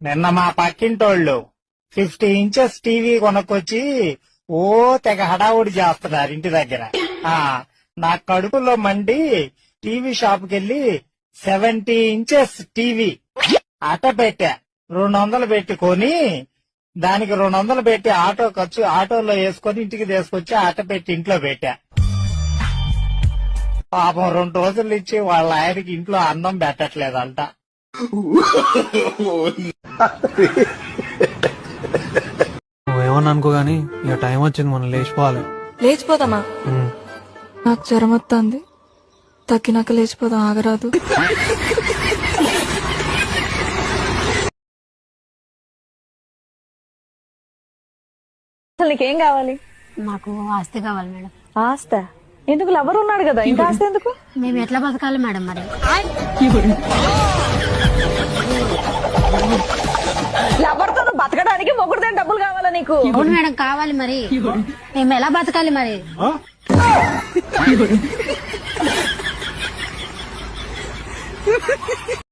నిన్న మా పక్కింటోళ్ళు 50 inches TV కొనుక్కొచ్చి ఓ తెగ హడావుడి చేస్తున్నారు ఇంటి దగ్గర. నా కడుపులో మండి టీవీ షాప్ కెళ్ళి 70 ఇంచెస్ టీవీ అట పెట్టా. 200 పెట్టి కొని దానికి 200 పెట్టి ఆటో ఖర్చు ఆటోలో వేసుకొని ఇంటికి తీసుకొచ్చి అట పెట్టి ఇంట్లో పెట్టా. పాపం 2 రోజులు ఇచ్చి వాళ్ళ ఆయనకి ఇంట్లో అన్నం పెట్టట్లేదంట. నువ్వేమన్నా అనుకో గానీ ఇక టైం వచ్చింది, మనం లేచిపోవాలి. లేచిపోదామా? నాకు జ్వరం వస్తుంది, తగ్గినాక లేచిపోదాం, ఆగరాదు. అసలు నీకేం కావాలి? మాకు ఆస్తి కావాలి మేడం. ఆస్త ఎందుకు? లవర్ ఉన్నాడు కదా, ఇంకా ఆస్తి ఎందుకు? మేము ఎట్లా బతకాలి మేడం మరి? లవర్తో బతకడానికి మొగుడుతో డబ్బులు కావాలా నీకు? అవును మేడం, కావాలి. మరి మేము ఎలా బతకాలి మరి?